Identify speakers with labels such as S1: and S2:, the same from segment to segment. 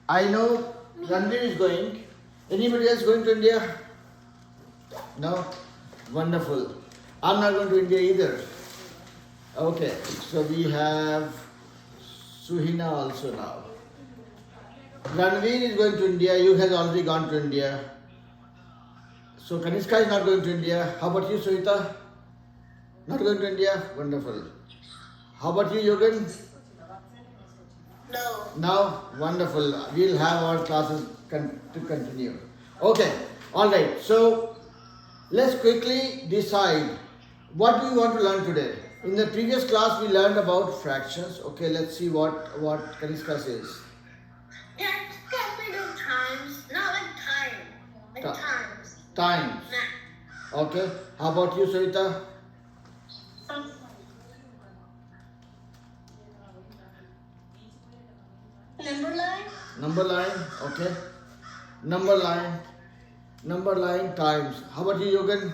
S1: I know Ranveer is going. Anybody else going to India? No? Wonderful. I'm not going to India either. Okay, so we have Suhina also now. Ranveer is going to India. You have already gone to India. So Kanishka is not going to India. How about you, Suhita? Not going to India? Wonderful. How about you, Yogan?
S2: No.
S1: Now, wonderful. We'll have our classes to continue. Okay, all right. So, let's quickly decide what do we want to learn today. In the previous class, we learned about fractions. Okay, let's see what Kanishka says.
S2: Yeah, just me do times, not like time. Like
S1: Ta-
S2: times.
S1: Times.
S2: Nah.
S1: Okay. How about you, Sarita?
S2: Number line?
S1: Number line. Okay. Number line. Number line times. How about you, Yogan?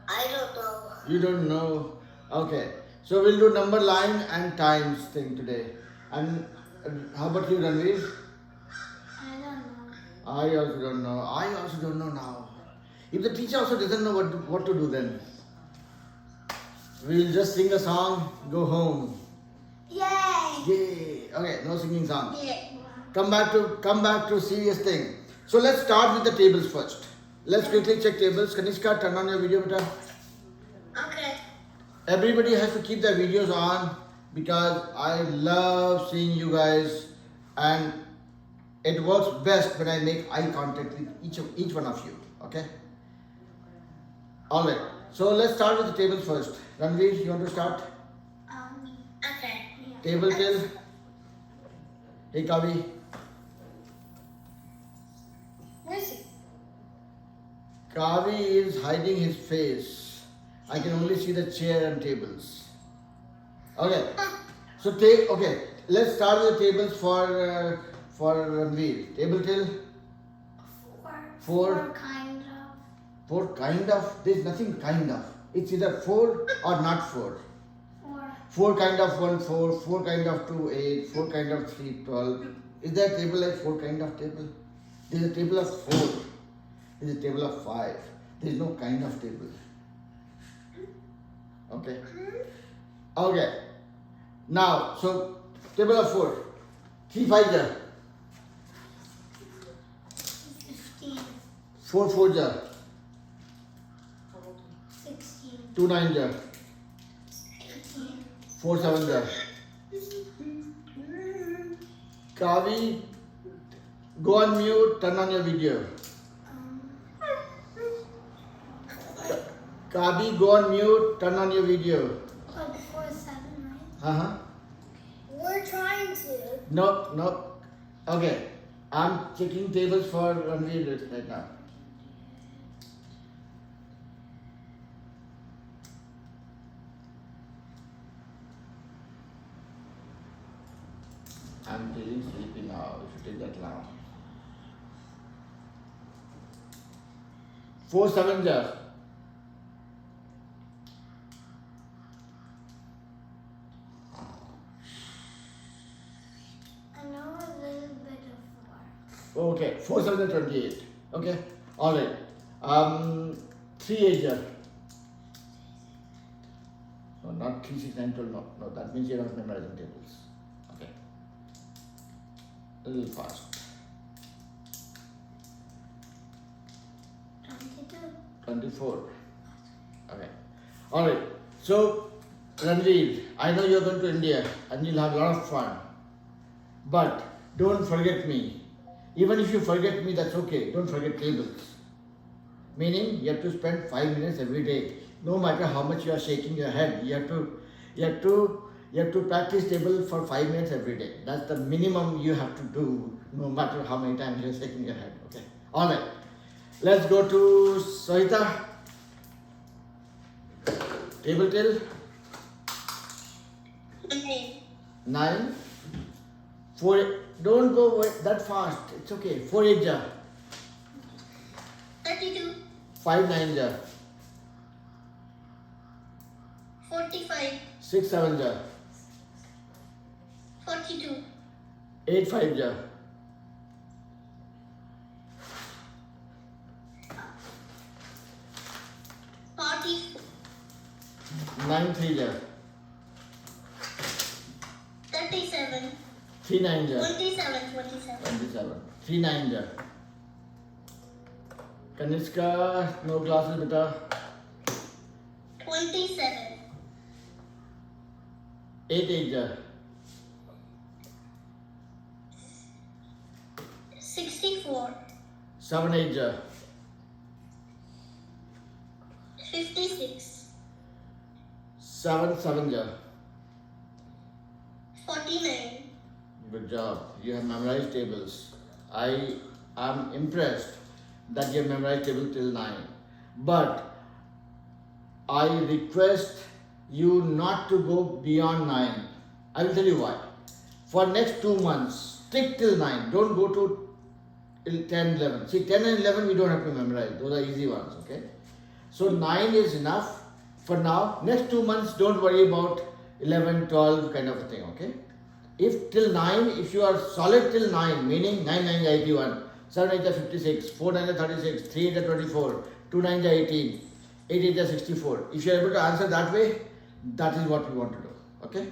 S2: I don't know.
S1: You don't know. Okay. So we'll do number line and times thing today. And how about you, Ranveer?
S2: I don't know.
S1: I also don't know. I also don't know now. If the teacher also doesn't know what to do then, we'll just sing a song, go home.
S2: Yay!
S1: Yay! Okay, no singing song.
S2: Yeah.
S1: Come back to serious thing. So let's start with the tables first. Let's quickly check tables. Kanishka, turn on your video, beta.
S2: Okay.
S1: Everybody has to keep their videos on because I love seeing you guys, and it works best when I make eye contact with each one of you. Okay. All right. So let's start with the tables first. Ranveer, you want to start?
S2: Okay.
S1: Table till. Hey Kavi.
S2: Where's it?
S1: Kavi is hiding his face. I can only see the chair and tables. Okay. So okay. Let's start with the tables for Ranveer. Table till. Four.
S2: Kind of.
S1: 4 kind of. There's nothing kind of. It's either 4 or not 4. 4 kind of 1 4, 4 kind of 2 8, 4 kind of 3 12. Is there a table like 4 kind of table? There's a table of 4. There's a table of 5. There's no kind of table. Okay. Okay. Now, so table of 4. 3 5 jar.
S2: 15.
S1: 4 4 jar.
S2: 16.
S1: 2 9 jar.
S2: 18.
S1: 4 7 jar. Kavi, go on mute, turn on your video. Kavi, go on mute, turn on your video.
S2: Oh, 4 7, right?
S1: Uh-huh.
S2: We're trying to.
S1: No. Okay. I'm checking tables for Ranveer right now. I'm feeling sleepy now. If you take that long. 4 7 jar.
S2: I know a little bit of 4.
S1: Okay. 4 7 jar 28. Okay. All right. 3 8 jar. No, not 3 6 9 12. No. That means you're not memorizing tables. Okay. A little fast.
S2: 22.
S1: 24. Okay. All right. So, Ranveer, I know you're going to India and you'll have a lot of fun. But don't forget me. Even if you forget me, that's okay. Don't forget tables. Meaning you have to spend 5 minutes every day. No matter how much you are shaking your head, you have to practice table for 5 minutes every day. That's the minimum you have to do, no matter how many times you're shaking your head. Okay. All right. Let's go to Sohita. Table till 9. 4. Don't go that fast. It's okay. 4 8 jar.
S2: 32.
S1: 5 9 jar.
S2: 45.
S1: 6 7 jar.
S2: 42.
S1: 8 5 ja.
S2: 44.
S1: 9 3 ja.
S2: 37.
S1: 3 9 ja.
S2: 27. 27.
S1: 27. 3 9 ja. Kanishka, no glasses beta.
S2: 27.
S1: 8 8 ja.
S2: 64.
S1: 7 8 ja.
S2: 56.
S1: 7 7 ja.
S2: 49.
S1: Good job. You have memorized tables. I am impressed that you have memorized table till 9. But I request you not to go beyond 9. I will tell you why. For next 2 months, stick till 9. Don't go to 10, 11. See, 10 and 11 we don't have to memorize. Those are easy ones, okay? So 9 is enough for now. Next 2 months, don't worry about 11, 12 kind of a thing, okay? If till 9, if you are solid till 9, meaning 9 9 is 81, 7 8 is 56, 4 9 is 36, 3 8 is 24, 2 9 is 18, 8 8 is 64. If you are able to answer that way, that is what we want to do, okay?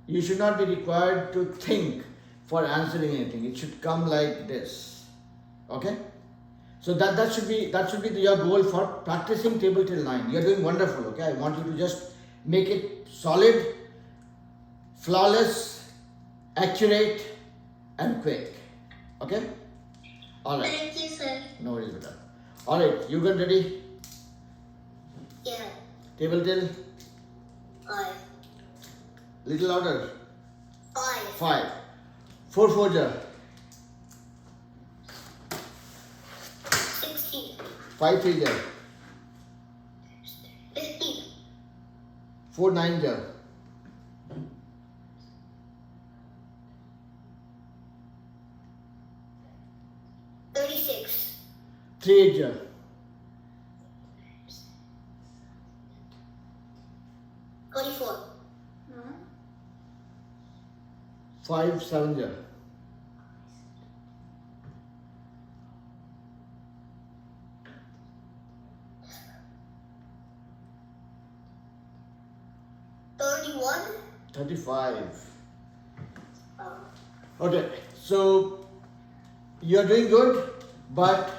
S1: You should not be required to think for answering anything. It should come like this, okay? So that should be your goal for practicing table till 9. You are doing wonderful, okay? I want you to just make it solid, flawless, accurate, and quick. Okay? Alright.
S2: Thank you, sir.
S1: No worries, beta. Alright, you got ready?
S2: Yeah.
S1: Table till?
S2: 5.
S1: Little louder.
S2: 5.
S1: 5. 4 4 ja.
S2: 16.
S1: 5 3 ja.
S2: 15.
S1: 4 9 ja.
S2: 36.
S1: 3 8 ja.
S2: 44.
S1: 5 7 ja.
S2: 31.
S1: 35.
S2: Oh.
S1: Okay, so you are doing good, but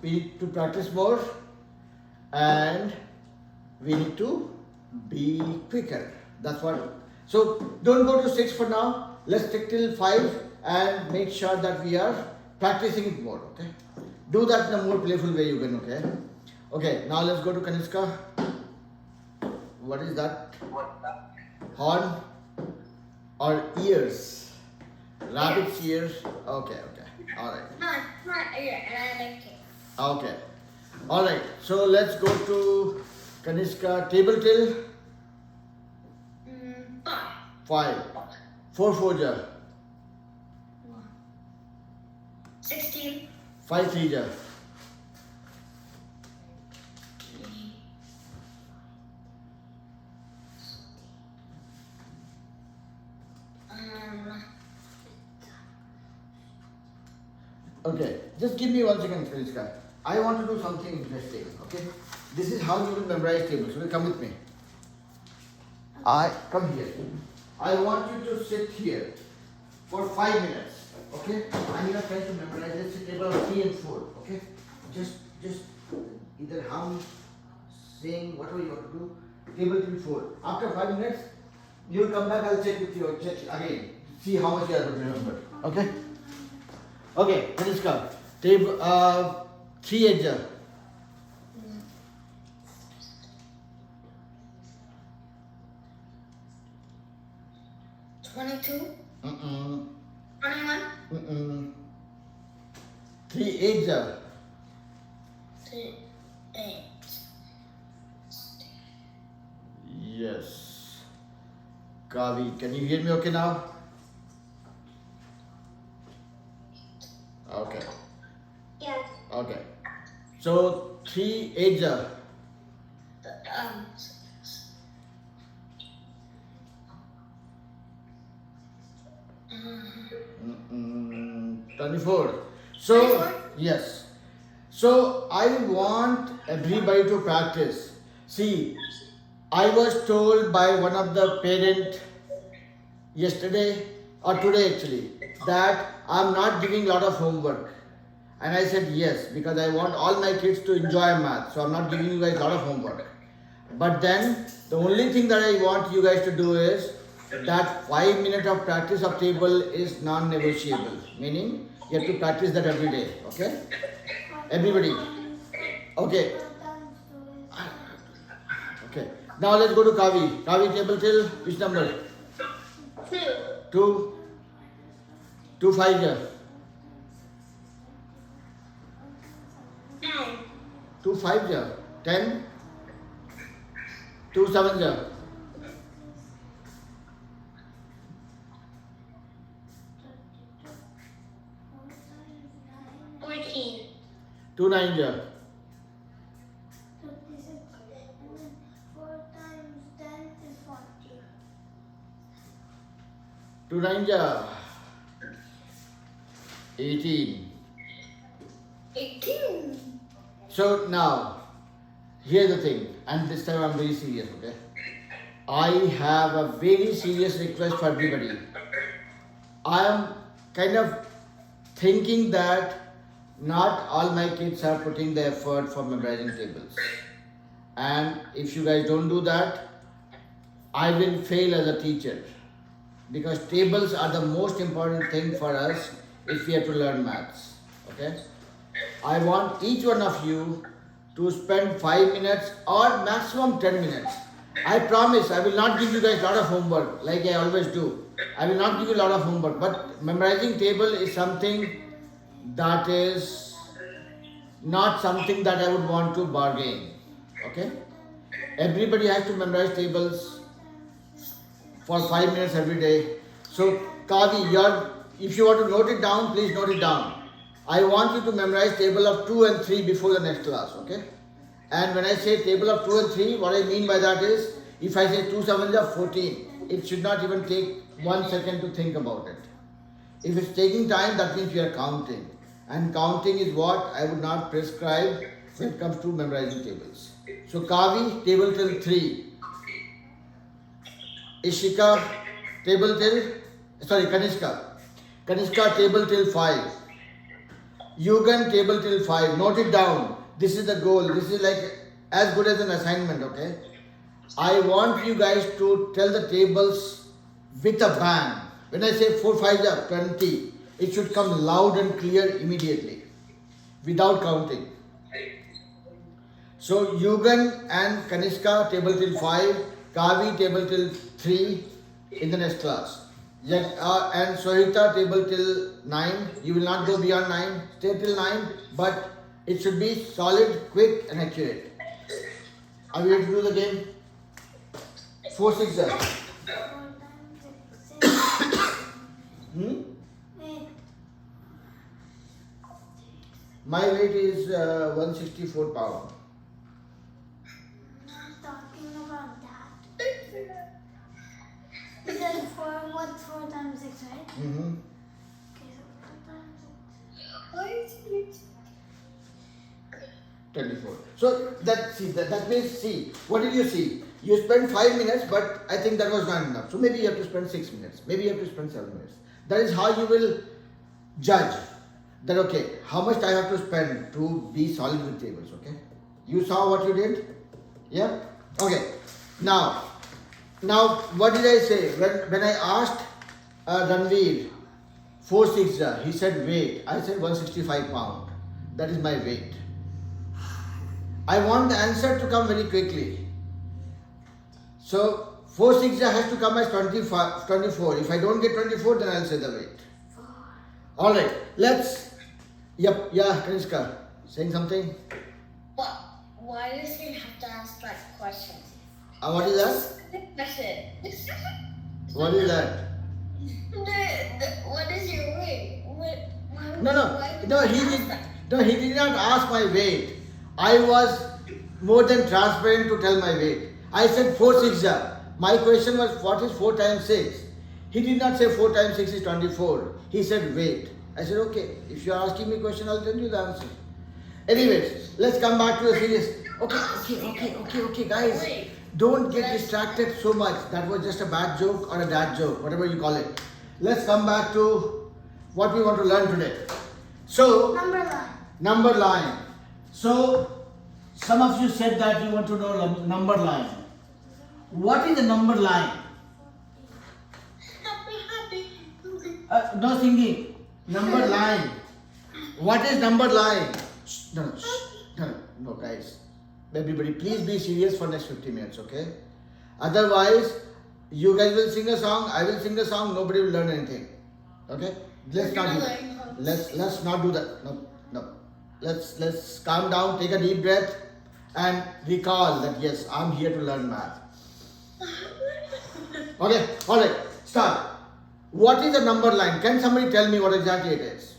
S1: we need to practice more and we need to be quicker. That's what. So don't go to 6 for now. Let's stick till 5 and make sure that we are practicing it more. Okay. Do that in a more playful way you can. Okay. Okay. Now let's go to Kanishka. What is that? Horn or ears? Rabbit's ears. Okay. Okay. All right.
S2: Yeah, and I like it.
S1: Okay. All right. So let's go to Kanishka. Table till
S2: 5.
S1: 5. 4 4 ja.
S2: 16.
S1: 5 3 ja.
S2: 1.
S1: Okay. Just give me 1 second, Kanishka. I want to do something interesting. Okay. This is how you will memorize tables. Okay, come with me. Come here. I want you to sit here for 5 minutes. Okay. I'm gonna try to memorize this table of 3 and 4. Okay. Just either hum, sing, whatever you want to do. Table till 4. After 5 minutes, you'll come back. I'll check with you. Check again. See how much you are able to remember. Okay. Okay. Kanishka. Table 3 8 ja.
S2: 22.
S1: Mm-mm.
S2: 21.
S1: Mm-mm. 3 8 ja.
S2: 3. 8.
S1: Yes. Kavi, can you hear me okay now? Okay.
S2: Yes.
S1: Okay. So 3 8 ja.
S2: Um. 1.
S1: 24. So,
S2: 24?
S1: yes. So, I want everybody to practice. See, I was told by one of the parent yesterday or today actually that I'm not giving a lot of homework. And I said yes because I want all my kids to enjoy math. So I'm not giving you guys a lot of homework. But then the only thing that I want you guys to do is that 5 minutes of practice of table is non-negotiable. Meaning you have to practice that every day. Okay? Everybody. Okay. Okay. Now let's go to Kavi. Kavi, table till which number?
S2: 2.
S1: 2. 2 5 here.
S2: 9.
S1: 2 5 here. 10. 2 7 here.
S2: 14.
S1: 2 9 here. 2 9 here. 18.
S2: 18.
S1: So now, here's the thing, and this time I'm very serious, okay? I have a very serious request for everybody. I am kind of thinking that not all my kids are putting the effort for memorizing tables. And if you guys don't do that, I will fail as a teacher. Because tables are the most important thing for us if we have to learn maths. Okay? I want each one of you to spend 5 minutes or maximum 10 minutes. I promise I will not give you guys a lot of homework like I always do. I will not give you a lot of homework, but memorizing table is something that is not something that I would want to bargain. Okay? Everybody has to memorize tables for 5 minutes every day. So, Kavi, if you want to note it down, please note it down. I want you to memorize table of 2 and 3 before the next class, okay? And when I say table of 2 and 3, what I mean by that is, if I say 2 7 are 14, it should not even take 1 second to think about it. If it's taking time, that means you are counting. And counting is what I would not prescribe when it comes to memorizing tables. So, Kavi, table till 3. Ishika, table till, Kanishka. Kanishka, table till 5. Yugan, table till 5. Note it down. This is the goal. This is like as good as an assignment, okay? I want you guys to tell the tables with a bang. When I say 4 5 are 20, it should come loud and clear immediately, without counting. So, Yugan and Kanishka, table till 5. Kavi, table till 3 in the next class. And Sohita, table till 9. You will not go beyond 9. Stay till 9, but it should be solid, quick and accurate. Are you ready to do the game? 4 6 there. My weight is 164 pounds.
S3: Not talking about that. You said 4 times 6, right?
S1: Mm-hmm.
S3: Okay, so 4 times 6.
S2: Why is it?
S1: 24. So that means, see, what did you see? You spent 5 minutes, but I think that was not enough. So maybe you have to spend 6 minutes. Maybe you have to spend 7 minutes. That is how you will judge that, okay, how much I have to spend to be solid with tables, okay? You saw what you did? Yeah? Okay. Now, what did I say? When I asked Ranveer, 4 6, he said weight. I said 165 pounds. That is my weight. I want the answer to come very quickly. So 4 6 has to come as 24. If I don't get 24, then I'll say the weight. Alright, let's. Yep, yeah, Kanishka. Saying something?
S2: But why does he have to ask that question?
S1: What is that?
S2: Question.
S1: What is that?
S2: What is your weight?
S1: He did not ask my weight. I was more than transparent to tell my weight. I said 4 6. My question was, what is 4 times 6? He did not say 4 times 6 is 24. He said wait. I said okay, if you are asking me a question, I'll tell you the answer. Anyways, let's come back to the serious. Okay, guys.
S2: Wait.
S1: Don't get distracted so much. That was just a bad joke or a dad joke, whatever you call it. Let's come back to what we want to learn today. So,
S3: Number line.
S1: number line. So, some of you said that you want to know number line. What is the number line?
S2: Happy.
S1: No singing. Number line. What is number line? Shh, no, guys. Everybody, please be serious for next 50 minutes, okay? Otherwise, you guys will sing a song, I will sing a song, nobody will learn anything. Okay? Let's not do that. Let's not do that. No. Let's calm down, take a deep breath, and recall that yes, I'm here to learn math. Okay, alright, start. What is a number line? Can somebody tell me what exactly it is?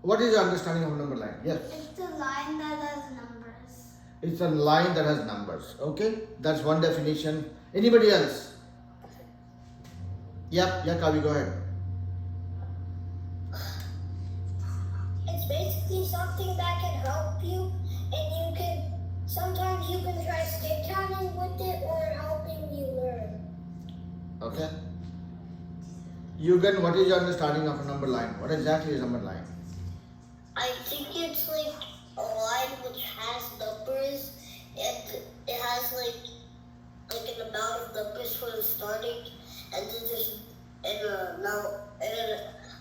S1: What is your understanding of a number line? Yes.
S3: It's a line that has numbers.
S1: It's a line that has numbers. Okay? That's one definition. Anybody else? Yeah, Kavi, go ahead.
S2: It's basically something that can help you, and sometimes you can try stick counting with it or helping you learn.
S1: Okay? Yugan, what is your understanding of a number line? What exactly is a number line?
S2: I think it's like a line which has numbers, and it has like an amount of numbers for the starting, and then there's an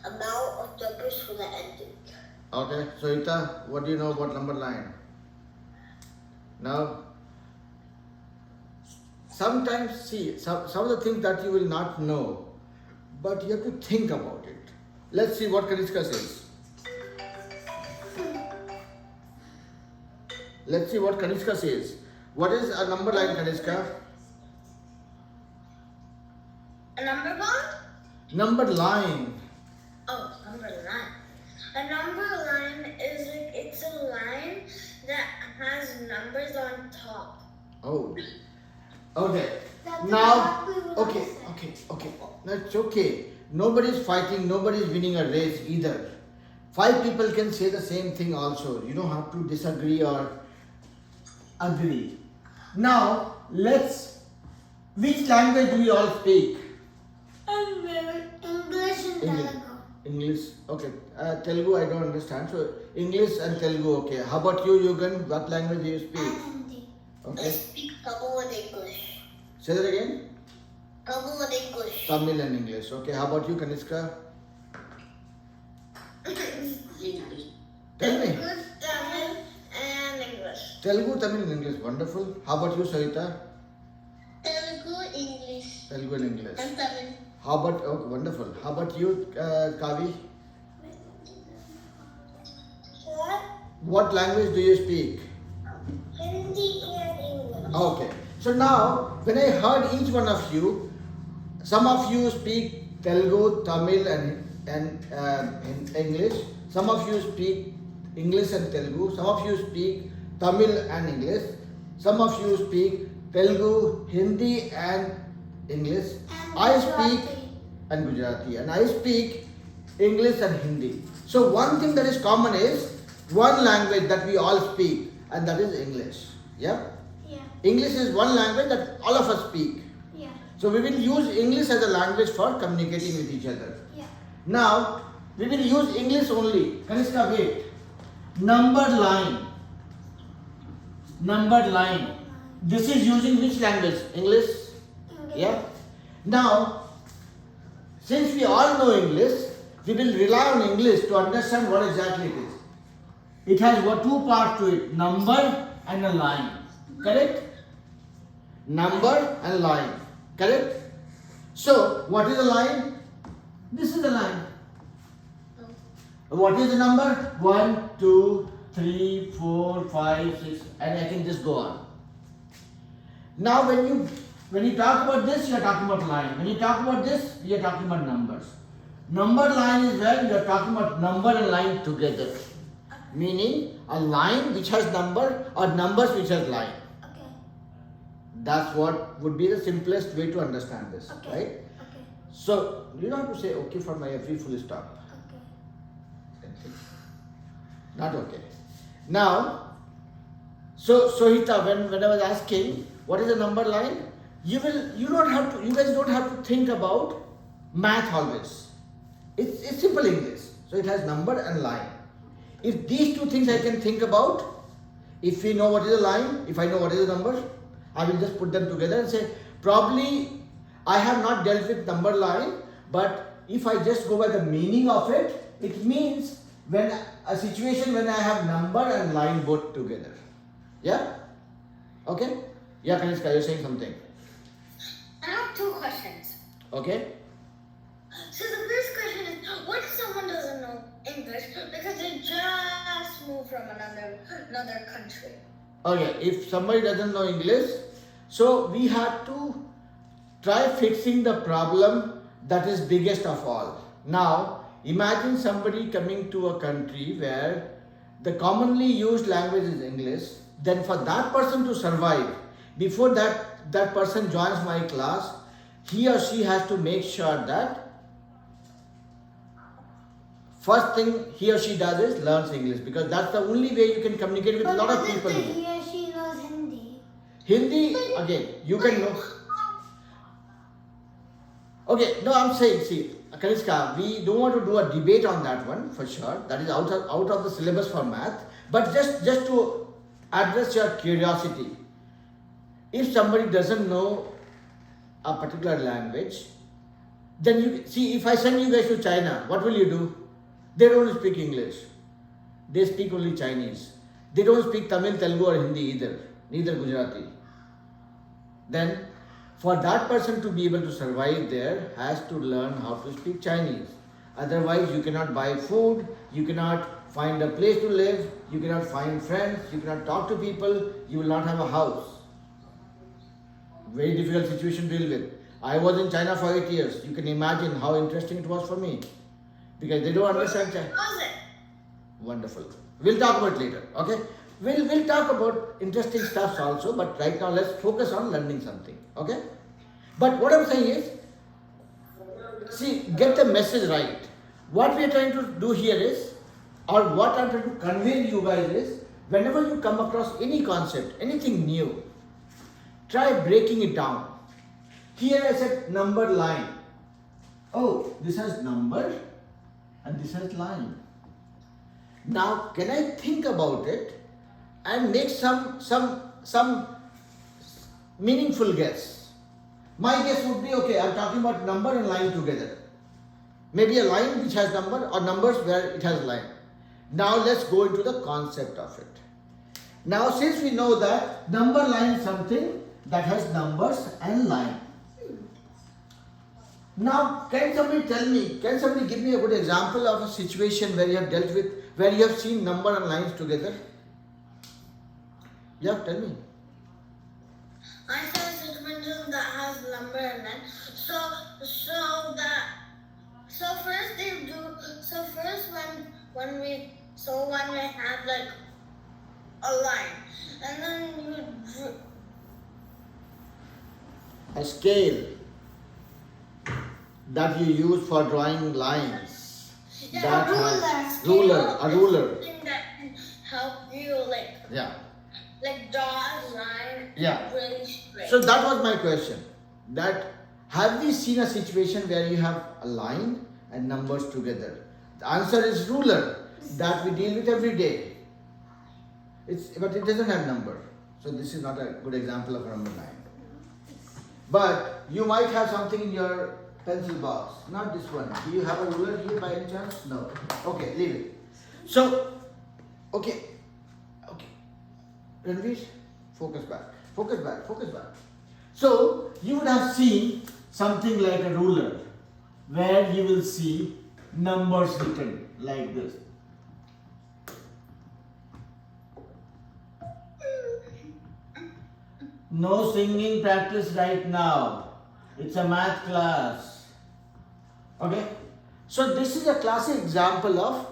S2: amount of numbers for the ending.
S1: Okay, so Ita, what do you know about number line? Now, sometimes, see, some of the things that you will not know, but you have to think about it. Let's see what Kanishka says. Let's see what Kanishka says. What is a number line, Kanishka?
S2: A number line?
S1: Number line.
S2: Oh, number line. A number line is it's a line that has numbers on top.
S1: Oh. Okay.
S3: That's
S1: Now,
S3: exactly what I
S1: okay.
S3: said.
S1: That's okay. Nobody's fighting, nobody's winning a race either. 5 people can say the same thing also. You don't have to disagree or agree. Now, which language do we all speak?
S3: English and Telugu.
S1: English. Okay. Telugu I don't understand. So, English and Telugu, okay. How about you, Yugan? What language do you speak?
S3: And Hindi.
S2: I
S1: Okay.
S2: speak Tamil and English.
S1: Say that again.
S2: Tamil and English.
S1: Tamil and English. Okay. How about you, Kanishka? Tell me.
S2: Good Tamil and English.
S1: Telugu, Tamil and English. Wonderful. How about you, Sarita?
S2: Telugu, English,
S1: Telugu and English.
S2: and Tamil.
S1: How about, oh, wonderful. How about you, Kavi?
S2: What?
S1: What language do you speak?
S2: Hindi and English.
S1: Okay. So now, when I heard each one of you, some of you speak Telugu, Tamil and English. Some of you speak English and Telugu. Some of you speak Tamil and English. Some of you speak Telugu, Hindi and English.
S3: And
S1: I speak
S3: Gujarati.
S1: and Gujarati, and I speak English and Hindi. So one thing that is common is one language that we all speak, and that is English. Yeah?
S3: Yeah.
S1: English is one language that all of us speak.
S3: Yeah.
S1: So we will use English as a language for communicating with each other.
S3: Yeah.
S1: Now, we will use English only. Kanishka, wait. Number line. Numbered line. This is using which language? English?
S3: English.
S1: Yeah. Now, since we all know English, we will rely on English to understand what exactly it is. It has two parts to it, number and a line. Correct? Number and line. Correct? So, what is a line? This is a line. What is the number? 1, 2, 3, 4, 5, 6, and I can just go on. Now, when you talk about this, you are talking about line. When you talk about this, you are talking about numbers. Number line is where you are talking about number and line together. Meaning a line which has number or numbers which has line.
S3: Okay.
S1: That's what would be the simplest way to understand this,
S3: Okay.
S1: right?
S3: Okay.
S1: So you don't have to say okay for my every full stop.
S3: Okay.
S1: Not okay. Now, so Sohita, when I was asking what is a number line, you guys don't have to think about math always. It's simple English. So it has number and line. If these two things I can think about, if we know what is a line, if I know what is a number, I will just put them together and say, probably I have not dealt with number line, but if I just go by the meaning of it, it means when a situation when I have number and line both together. Yeah? Okay? Yeah, Kanishka, you're saying something.
S4: I have two questions.
S1: Okay?
S4: So the first question is, what if someone doesn't know English because they just moved from another country?
S1: Okay, if somebody doesn't know English, so we have to try fixing the problem that is biggest of all. Now, imagine somebody coming to a country where the commonly used language is English. Then for that person to survive, before that person joins my class, he or she has to make sure that first thing he or she does is learns English, because that's the only way you can communicate with a lot of
S3: But
S1: people.
S3: what if he or she knows Hindi?
S1: Hindi, again, you can know. Okay, no, I'm saying, see, Kanishka, we don't want to do a debate on that one for sure. That is out of the syllabus for math. But just to address your curiosity, if somebody doesn't know a particular language, then you see, if I send you guys to China, what will you do? They don't speak English. They speak only Chinese. They don't speak Tamil, Telugu or Hindi either, neither Gujarati. Then for that person to be able to survive there has to learn how to speak Chinese. Otherwise you cannot buy food, you cannot find a place to live, you cannot find friends, you cannot talk to people, you will not have a house. Very difficult situation to deal with. I was in China for 8 years. You can imagine how interesting it was for me. Because they don't understand China.
S4: How's it?
S1: Wonderful. We'll talk about it later, okay? We'll talk about interesting stuffs also, but right now let's focus on learning something, okay? But what I'm saying is, see, get the message right. What we are trying to do here is, or what I'm trying to convey to you guys is, whenever you come across any concept, anything new, try breaking it down. Here I said number line. Oh, this has number and this has line. Now, can I think about it and make some meaningful guess? My guess would be, okay, I'm talking about number and line together. Maybe a line which has number or numbers where it has line. Now let's go into the concept of it. Now, since we know that number line is something that has numbers and line. Now, can somebody give me a good example of a situation where you have dealt with, where you have seen number and lines together? Yeah, tell me.
S4: I saw a situation that has number and line. When we have like a line, and then you drew.
S1: A scale that you use for drawing lines.
S4: Yeah,
S1: That
S3: a ruler.
S1: has ruler, a ruler.
S4: Something that can help you
S1: Yeah.
S4: draw a line
S1: Yeah.
S4: really straight.
S1: So that was my question. That have we seen a situation where you have a line and numbers together? The answer is ruler that we deal with every day. But it doesn't have number. So this is not a good example of a number line. But you might have something in your pencil box. Not this one. Do you have a ruler here by any chance? No. Okay, leave it. So, okay. Ranveer, focus back. So, you would have seen something like a ruler where you will see numbers written like this. No singing practice right now. It's a math class. Okay? So this is a classic example of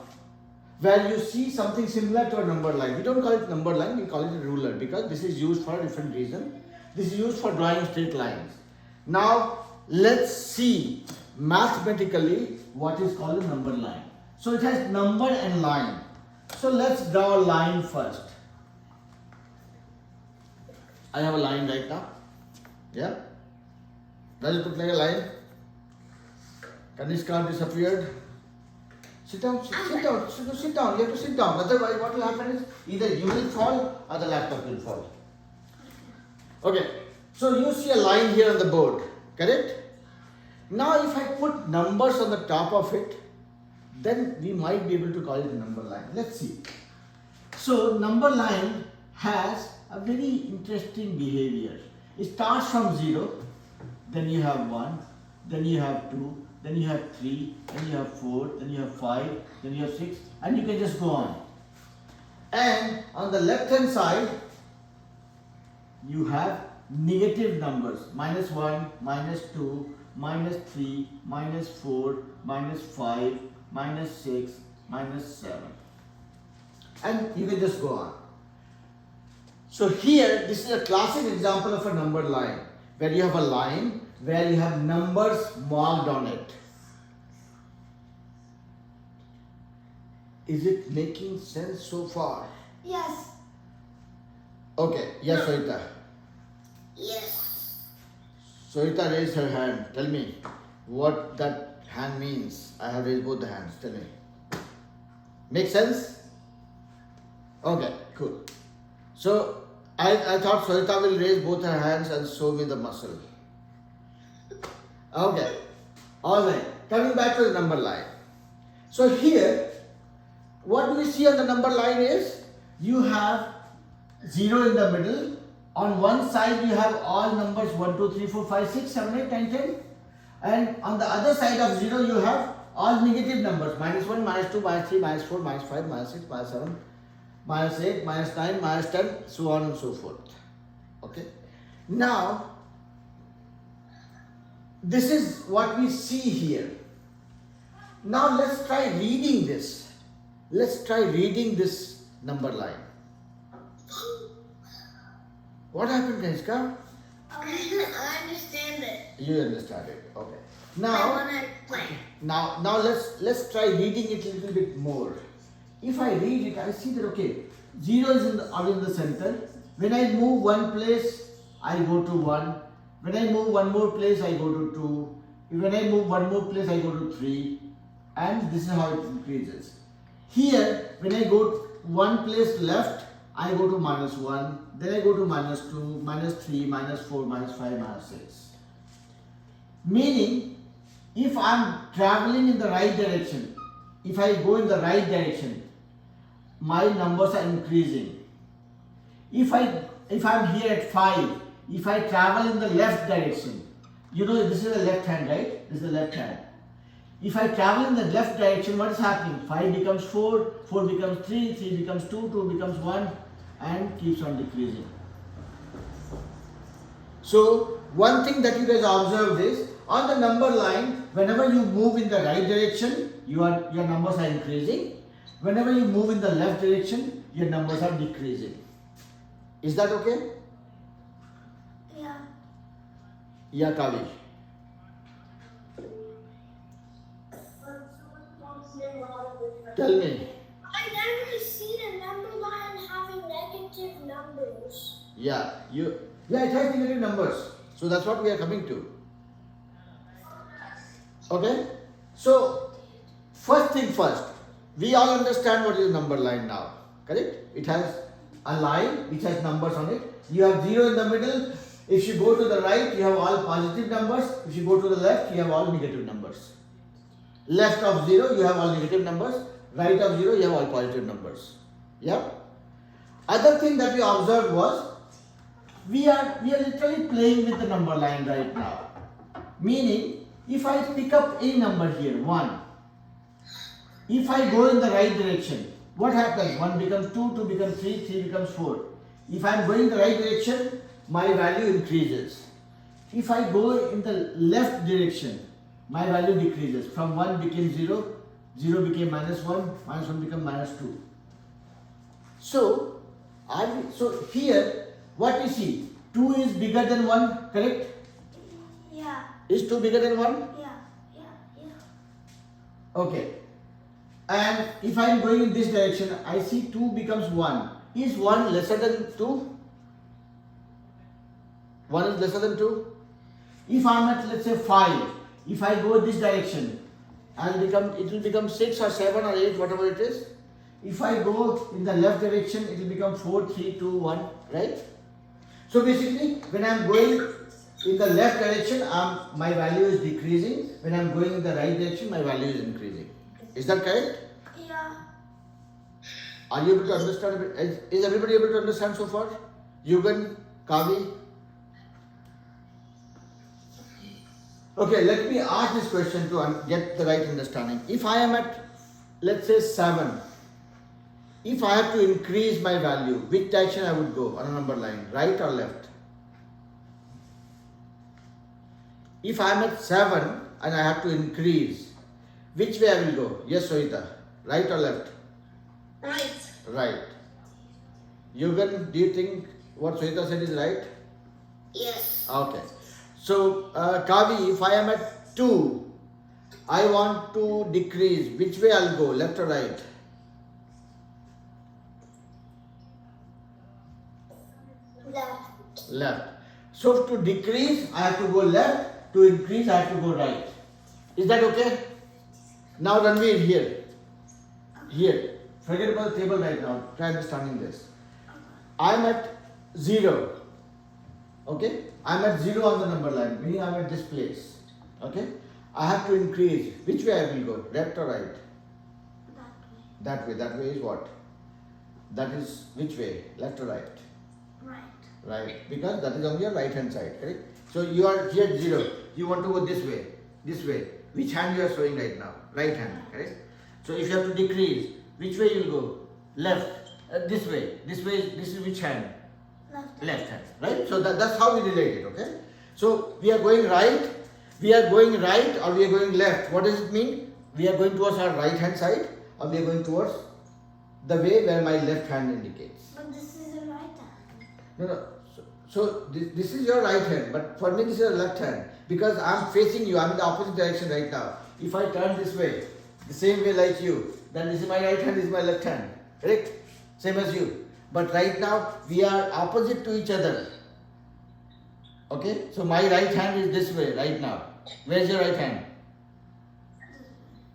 S1: where you see something similar to a number line. We don't call it number line, we call it a ruler because this is used for a different reason. This is used for drawing straight lines. Now let's see mathematically what is called a number line. So it has number and line. So let's draw a line first. I have a line right now. Yeah? Does it look like a line? Kanishka disappeared. Sit down, sit down, sit down. You have to sit down. Otherwise, what will happen is either you will fall or the laptop will fall. Okay. So you see a line here on the board, correct? Now, if I put numbers on the top of it, then we might be able to call it a number line. Let's see. So, number line has a very interesting behavior. It starts from 0, then you have 1, then you have 2, then you have 3, then you have 4, then you have 5, then you have 6, and you can just go on. And on the left hand side, you have negative numbers, minus 1, minus 2, minus 3, minus 4, minus 5, minus 6, minus 7. And you can just go on. So here, this is a classic example of a number line, where you have a line where you have numbers marked on it. Is it making sense so far?
S3: Yes.
S1: Okay, yes, Sohita.
S2: Yes.
S1: Sohita raised her hand. Tell me what that hand means. I have raised both the hands. Tell me. Make sense? Okay, cool. So I thought Sohita will raise both her hands and show me the muscle. Okay. Alright. Coming back to the number line. So here, what we see on the number line is you have 0 in the middle. On one side you have all numbers 1, 2, 3, 4, 5, 6, 7, 8, 9, 10. And on the other side of 0 you have all negative numbers. Minus 1, minus 2, minus 3, minus 4, minus 5, minus 6, minus 7, minus 8, minus 9, minus 10, so on and so forth. Okay. Now, this is what we see here. Now let's try reading this. Let's try reading this number line. What happened, Kanishka?
S4: I understand it.
S1: You understand it. Okay.
S4: I
S1: Now,
S4: wanna play.
S1: now let's try reading it a little bit more. If I read it, I see that okay, 0 is out in the center. When I move one place, I go to 1. When I move one more place, I go to 2. When I move one more place, I go to 3. And this is how it increases. Here, when I go one place left, I go to minus 1. Then I go to minus 2, minus 3, minus 4, minus 5, minus 6. Meaning, if I am traveling in the right direction, if I go in the right direction, my numbers are increasing. If I am here at 5, if I travel in the left direction, you know this is the left hand, right? This is the left hand. If I travel in the left direction, what is happening? 5 becomes 4, 4 becomes 3, 3 becomes 2, 2 becomes 1, and keeps on decreasing. So, one thing that you guys observed is, on the number line, whenever you move in the right direction, your numbers are increasing. Whenever you move in the left direction, your numbers are decreasing. Is that okay?
S3: Yeah.
S1: Yeah, Kali. Tell me.
S2: I never seen a number line having negative numbers.
S1: Yeah, it has negative numbers. So that's what we are coming to. Okay? So, first thing first, we all understand what is a number line now. Correct? It has a line which has numbers on it. You have 0 in the middle. If you go to the right, you have all positive numbers. If you go to the left, you have all negative numbers. Left of 0, you have all negative numbers. Right of 0, you have all positive numbers. Yeah? Other thing that we observed was, we are literally playing with the number line right now. Meaning, if I pick up a number here, 1, if I go in the right direction, what happens? 1 becomes 2, 2 becomes 3, 3 becomes 4. If I am going in the right direction, my value increases. If I go in the left direction, my value decreases. From 1 became 0, 0 became minus 1, minus 1 became minus 2. So here, what we see? 2 is bigger than 1, correct?
S3: Yeah.
S1: Is 2 bigger than 1?
S3: Yeah. Yeah.
S1: Okay. And if I am going in this direction, I see 2 becomes 1. Is 1 lesser than 2? 1 is lesser than 2? If I am at, let's say, 5, if I go this direction, it will become 6 or 7 or 8, whatever it is. If I go in the left direction, it will become 4, 3, 2, 1, right? So basically, when I am going in the left direction, my value is decreasing. When I am going in the right direction, my value is increasing. Is that correct?
S3: Yeah.
S1: Are you able to understand? Is everybody able to understand so far? Yugan, Kavi? Okay, let me ask this question to get the right understanding. If I am at, let's say, 7, if I have to increase my value, which direction I would go on a number line, right or left? If I am at 7 and I have to increase, which way I will go? Yes, Sohita, right or left?
S4: Right.
S1: Right. Yugan, do you think what Sohita said is right?
S2: Yes.
S1: Okay. So, Kavi, if I am at 2, I want to decrease. Which way I'll go, left or right?
S2: Left.
S1: Left. So, to decrease, I have to go left. To increase, I have to go right. Is that okay? Now, Ranveer, here. Here. Forget about the table right now. Try understanding this. I'm at 0. Okay? I'm at 0 on the number line, meaning I'm at this place. Okay? I have to increase. Which way I will go? Left or right?
S3: That way.
S1: That way. That way is what? That is which way? Left or right?
S3: Right.
S1: Right. Because that is on your right hand side, correct? So you are here at 0. You want to go this way. This way. Which hand you are showing right now? Right hand, correct? So if you have to decrease, which way you will go? Left. This way. This is which hand?
S3: Left.
S1: Left hand, right? So that's how we relate it, okay? So we are going right, or we are going left. What does it mean? We are going towards our right hand side, or we are going towards the way where my left hand indicates.
S3: But this is a right hand.
S1: No. So this is your right hand, but for me this is your left hand because I'm facing you. I'm in the opposite direction right now. If I turn this way, the same way like you, then this is my right hand, this is my left hand, correct? Same as you. But right now we are opposite to each other. Okay? So my right hand is this way right now. Where's your right hand?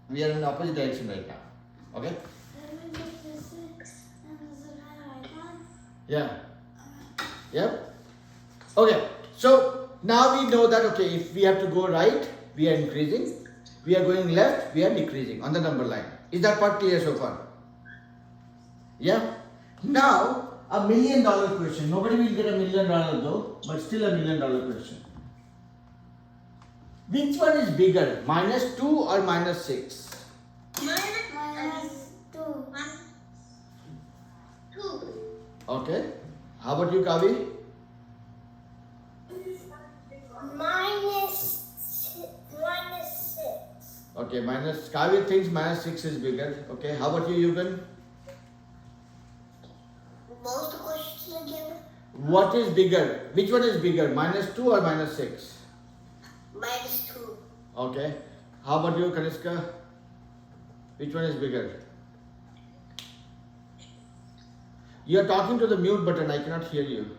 S1: We are in the opposite direction right now. Okay?
S3: Let me get this and this is my right hand.
S1: Yeah. Yep. Okay. So now we know that okay, if we have to go right, we are increasing. We are going left, we are decreasing on the number line. Is that part clear so far? Yeah? Now, $1 million question. Nobody will get $1 million though, but still $1 million question. Which one is bigger, -2 or -6?
S3: -2.
S4: 2.
S1: Okay. How about you, Kavi?
S2: -6.
S1: Okay, Kavi thinks -6 is bigger. Okay. How about you, Yugan?
S2: What was the question again?
S1: What is bigger? Which one is bigger, -2 or -6?
S2: -2.
S1: Okay. How about you, Kaniska? Which one is bigger? You are talking to the mute button. I cannot hear you.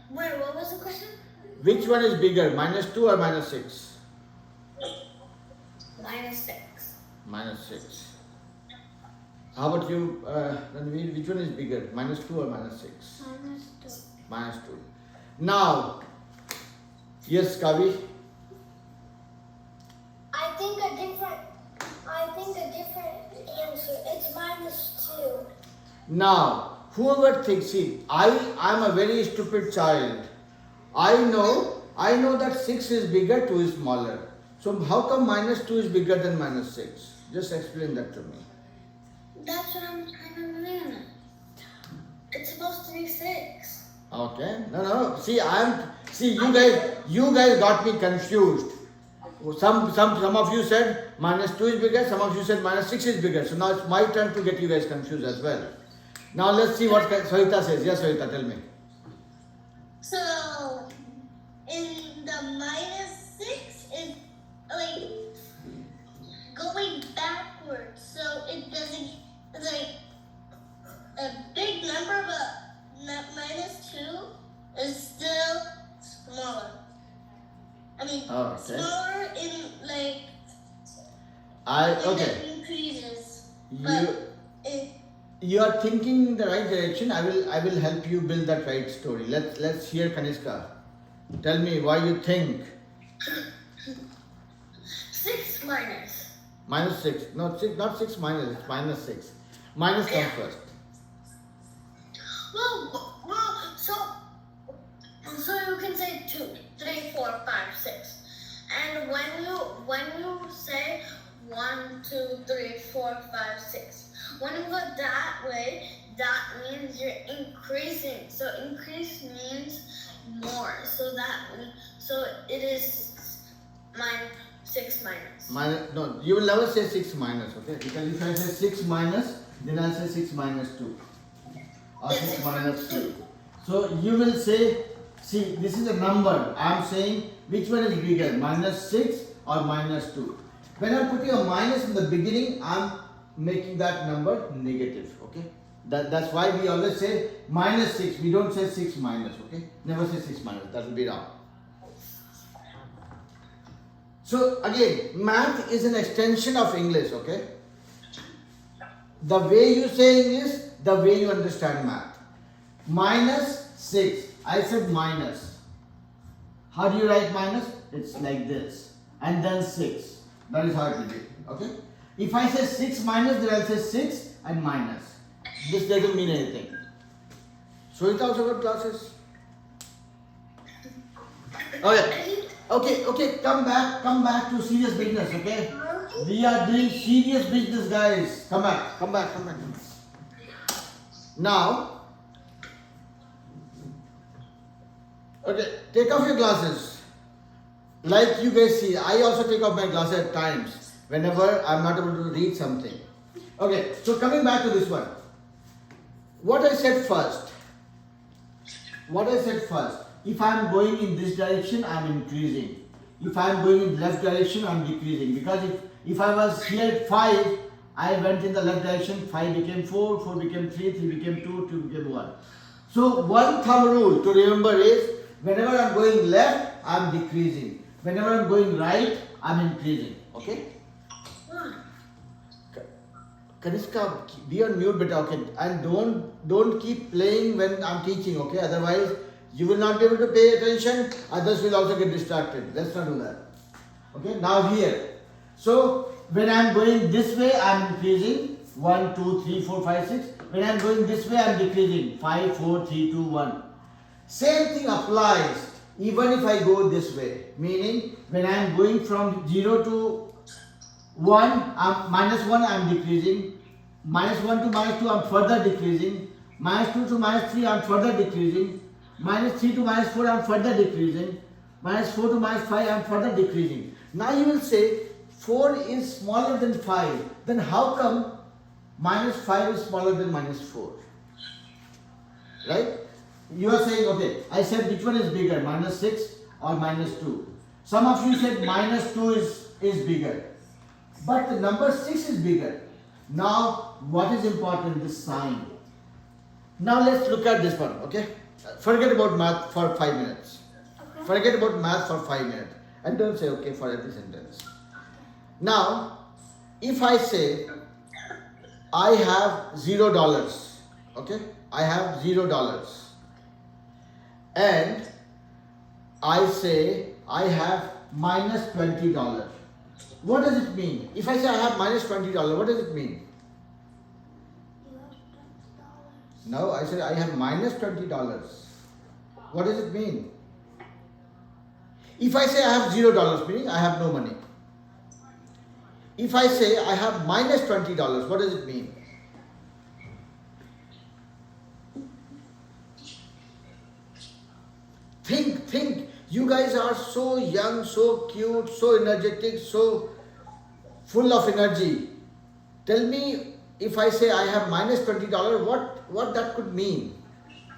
S4: Wait, what was the question?
S1: Which one is bigger, -2 or -6?
S4: -6.
S1: -6. How about you, Ranveer? Which one is bigger, -2 or -6?
S3: -2.
S1: -2. Now, yes, Kavi.
S2: I think a different answer. It's -2.
S1: Now, whoever thinks, see, I'm a very stupid child. I know that 6 is bigger, 2 is smaller. So how come -2 is bigger than -6? Just explain that to me.
S4: That's what I'm trying to learn. It's supposed to be 6.
S1: Okay. No. See, you guys got me confused. Some of you said -2 is bigger, some of you said -6 is bigger. So now it's my turn to get you guys confused as well. Now let's see what Sohita says. Yes, Sohita, tell me.
S4: So, in the -6 is like
S2: going backwards, so it doesn't. It's like a big number, but minus 2 is still smaller. I mean,
S1: Oh, okay.
S2: smaller in like
S1: Okay.
S2: it increases.
S1: You
S2: It,
S1: you are thinking in the right direction. I will help you build that right story. Let's hear Kanishka. Tell me why you think
S4: 6 minus.
S1: minus 6. No, not 6 minus. It's minus 6. Minus comes first.
S4: Well, so you can say 2, 3, 4, 5, 6. And when you say 1, 2, 3, 4, 5, 6, when you go that way, that means you're increasing. So increase means more. So it is 6 minus.
S1: No, you will never say 6 minus, okay? Because if I say 6 minus, then I'll say 6 minus 2. Or 6 minus 2. So you will say, see, this is a number. I am saying which one is bigger, minus 6 or minus 2. When I put a minus in the beginning, I am making that number negative, okay? That's why we always say minus 6. We don't say 6 minus, okay? Never say 6 minus. That will be wrong. So again, math is an extension of English, okay? The way you say English, the way you understand math. Minus 6. I said minus. How do you write minus? It's like this. And then 6. That is how it will be, okay? If I say 6 minus, then I'll say 6 and minus. This doesn't mean anything. So it also got classes. Okay, come back to serious business, okay? We are doing serious business, guys. Come back. Now, okay, take off your glasses. Like you guys see, I also take off my glasses at times whenever I'm not able to read something. Okay, so coming back to this one. What I said first, if I am going in this direction, I am increasing. If I am going in left direction, I am decreasing. Because if I was here at 5, I went in the left direction, 5 became 4, 4 became 3, 3 became 2, 2 became 1. So one thumb rule to remember is, whenever I am going left, I am decreasing. Whenever I am going right, I am increasing. Okay? Kanishka, be on mute, beta, okay? And don't keep playing when I'm teaching, okay? Otherwise, you will not be able to pay attention. Others will also get distracted. Let's not do that. Okay? Now here. So, when I'm going this way, I'm increasing. 1, 2, 3, 4, 5, 6. When I'm going this way, I'm decreasing. 5, 4, 3, 2, 1. Same thing applies even if I go this way. Meaning, when I'm going from 0 to 1, minus 1, I'm decreasing. Minus 1 to minus 2, I'm further decreasing. Minus 2 to minus 3, I'm further decreasing. Minus 3 to minus 4, I'm further decreasing. Minus 4 to minus 5, I'm further decreasing. Now you will say, 4 is smaller than 5. Then how come minus 5 is smaller than minus 4? Right? You are saying, okay, I said which one is bigger, minus 6 or minus 2? Some of you said minus 2 is bigger. But the number 6 is bigger. Now, what is important? This sign. Now let's look at this one, okay? Forget about math for 5 minutes.
S3: Okay.
S1: Forget about math for 5 minutes. And don't say okay for every sentence. Now, if I say, I have $0, okay? I have $0. And I say, I have minus $20. What does it mean? If I say I have minus $20, what does it mean?
S3: You have $20.
S1: No, I said I have minus $20. What does it mean? If I say I have $0, meaning I have no money. If I say I have minus $20, what does it mean? Think. You guys are so young, so cute, so energetic, so full of energy. Tell me, if I say I have minus $20, what that could mean?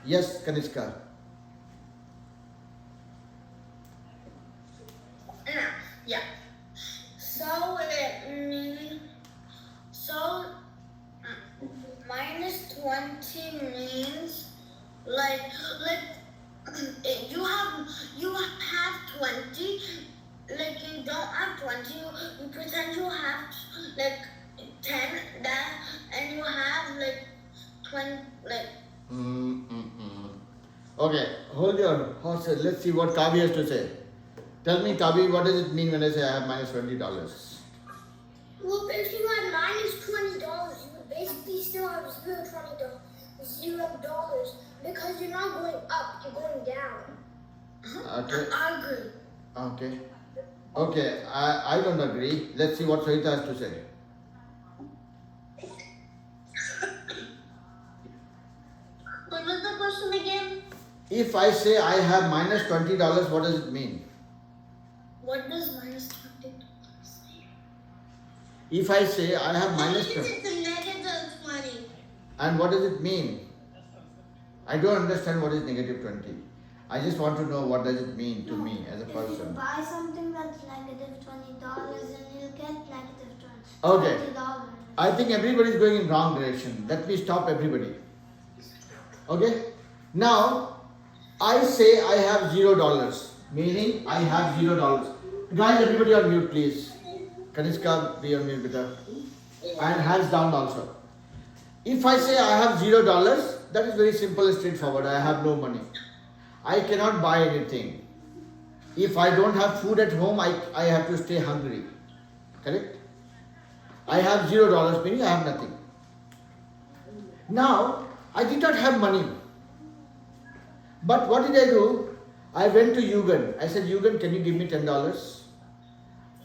S1: Yes, Kanishka.
S4: Yeah. So it means 20 means like you have 20, like you don't have 20, you pretend you have like 10 that, and you have like 20, like
S1: Okay, hold your horses. Let's see what Kavi has to say. Tell me, Kavi, what does it mean when I say I have minus $20?
S3: Well, if you had minus $20, you would basically still have $0 because you're not going up, you're going down.
S1: Okay.
S4: I agree.
S1: Okay. Okay, I don't agree. Let's see what Sarita has to say.
S4: What was the question again?
S1: If I say I have minus $20, what does it mean?
S4: What does minus 20 say?
S1: If I say I have minus
S4: It
S1: 20,
S4: is the negative 20.
S1: and what does it mean? I don't understand what is negative 20. I just want to know what does it mean to me as a
S3: If you
S1: person.
S3: buy something that's negative $20, then you'll get negative
S1: Okay.
S3: $20.
S1: I think everybody is going in wrong direction. Let me stop everybody. Okay? Now, I say I have $0, meaning I have $0. Guys, everybody on mute, please. Kanishka, be on mute, better. And hands down also. If I say I have $0, that is very simple and straightforward. I have no money. I cannot buy anything. If I don't have food at home, I have to stay hungry. Correct? I have $0, meaning I have nothing. Now, I did not have money. But what did I do? I went to Yugan. I said, Yugan, can you give me $10?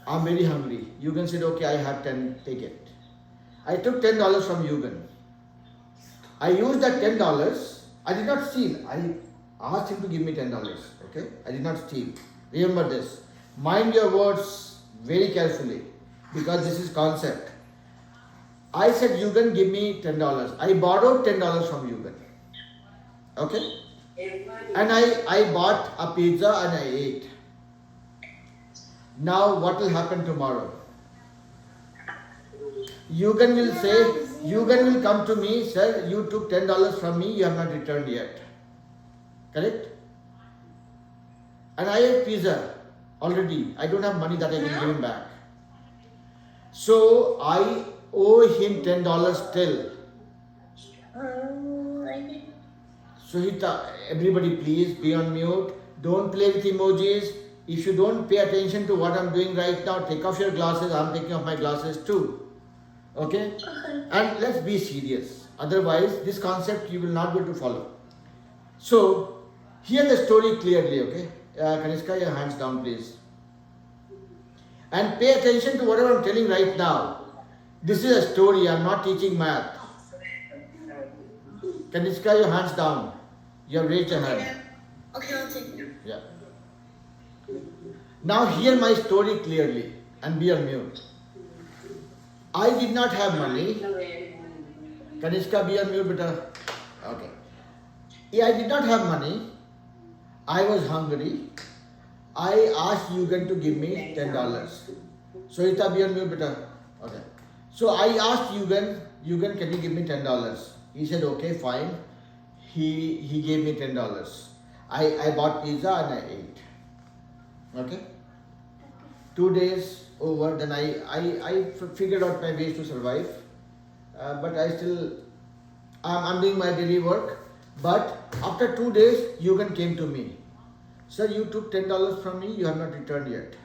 S1: I'm very hungry. Yugan said, okay, I have 10, take it. I took $10 from Yugan. I used that $10. I did not steal. I asked him to give me $10. Okay? I did not steal. Remember this. Mind your words very carefully because this is concept. I said, Yugan, give me $10. I borrowed $10 from Yugan. Okay? And I bought a pizza and I ate. Now what will happen tomorrow? Yugan will say, Yugan will come to me, sir, you took $10 from me, you have not returned yet. Correct? And I ate pizza already. I don't have money that I can give him back. So I owe him $10 still. Suhita, everybody please be on mute. Don't play with emojis. If you don't pay attention to what I'm doing right now, take off your glasses. I'm taking off my glasses too. Okay? And let's be serious. Otherwise, this concept you will not be able to follow. So, hear the story clearly, okay? Kanishka, your hands down please. And pay attention to whatever I'm telling right now. This is a story, I'm not teaching math. Kanishka, your hands down. You have raised your hand.
S4: Okay, I'll take it.
S1: Yeah. Now hear my story clearly and be on mute. I did not have money. Kanishka, be on mute, beta. Okay. Yeah, I did not have money. I was hungry. I asked Yugan to give me $10. Sohita, be on mute, beta. Okay. So I asked Yugan, can you give me $10? He said, okay, fine. He gave me $10. I bought pizza and I ate. Okay? 2 days over, then I figured out my ways to survive. But I'm doing my daily work. But after 2 days, Yugan came to me. Sir, you took $10 from me, you have not returned yet.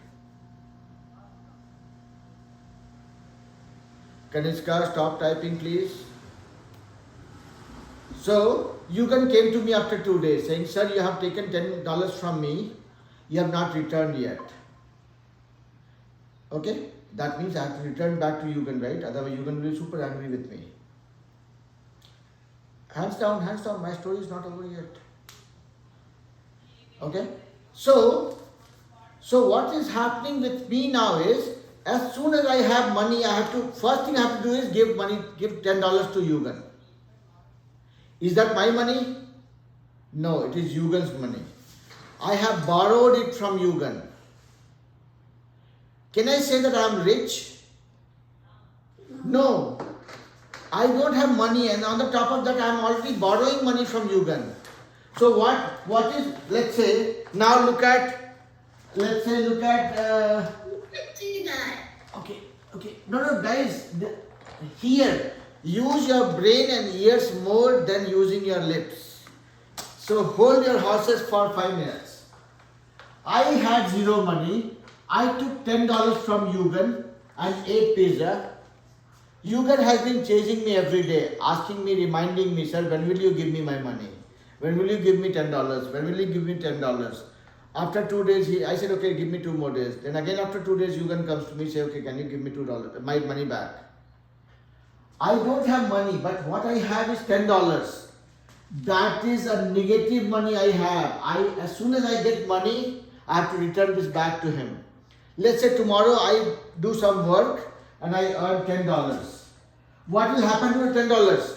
S1: Kanishka, stop typing please. So, Yugan came to me after 2 days saying, sir, you have taken $10 from me, you have not returned yet. Okay? That means I have to return back to Yugan, right? Otherwise Yugan will be super angry with me. Hands down, my story is not over yet. Okay? So what is happening with me now is, as soon as I have money, first thing I have to do is give $10 to Yugan. Is that my money? No, it is Yugan's money. I have borrowed it from Yugan. Can I say that I am rich? No. I don't have money, and on the top of that, I am already borrowing money from Yugan. So what is, let's say, now look at, look at,
S4: See that.
S1: okay, no, guys, here, use your brain and ears more than using your lips. So hold your horses for 5 minutes. I had zero money. I took $10 from Yugan and ate pizza. Yugan has been chasing me every day, asking me, reminding me, sir, when will you give me my money? When will you give me $10? When will you give me $10? After 2 days, I said, okay, give me 2 more days. Then again after 2 days, Yugan comes to me, say, okay, can you give me $2, my money back? I don't have money, but what I have is $10. That is a negative money I have. As soon as I get money, I have to return this back to him. Let's say tomorrow I do some work and I earn $10. What will happen to the $10?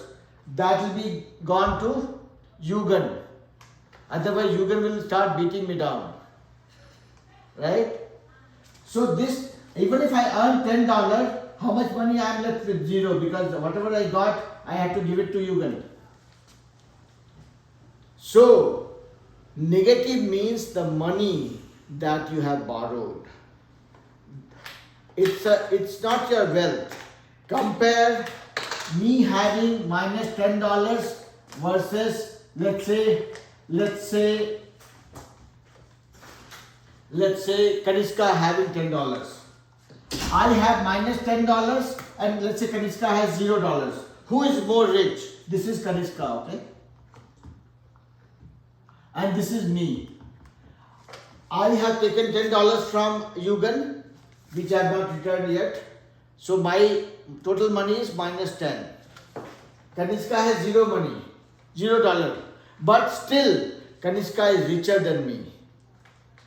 S1: That will be gone to Yugan. Otherwise, Yugan will start beating me down. Right? So this, even if I earn $10, how much money I am left with? Zero, because whatever I got, I had to give it to Yugan. So, negative means the money that you have borrowed. It's not your wealth. Compare me having minus $10 versus let's say Kanishka having $10. I have minus $10 and let's say Kanishka has $0. Who is more rich? This is Kanishka, okay? And this is me. I have taken $10 from Yugan, which I have not returned yet. So my total money is minus 10. Kanishka has zero money, $0. But still, Kanishka is richer than me.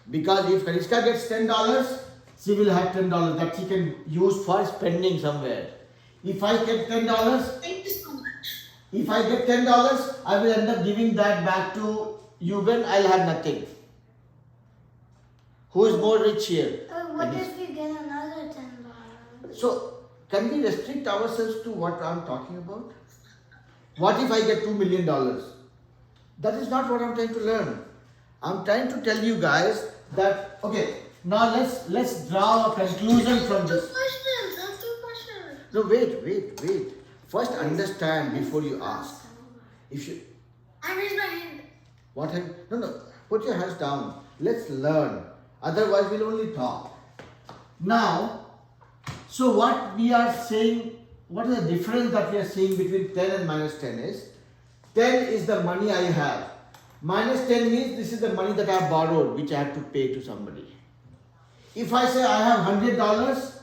S1: Because if Kanishka gets $10, she will have $10 that she can use for spending somewhere. If I get $10,
S4: Thank you so much.
S1: if I get $10, I will end up giving that back to Yugan. I'll have nothing. Who is more rich here?
S3: What if you get another $10?
S1: So, can we restrict ourselves to what I'm talking about? What if I get $2 million? That is not what I'm trying to learn. I'm trying to tell you guys that, okay, now let's draw a conclusion from this.
S4: That's 2 questions.
S1: No, wait. First understand before you ask. If you,
S4: I raised my hand.
S1: what have, no, put your hands down. Let's learn. Otherwise, we'll only talk. Now, so what we are saying, what is the difference that we are seeing between 10 and minus 10 is, 10 is the money I have. Minus 10 means this is the money that I have borrowed, which I have to pay to somebody. If I say I have $100,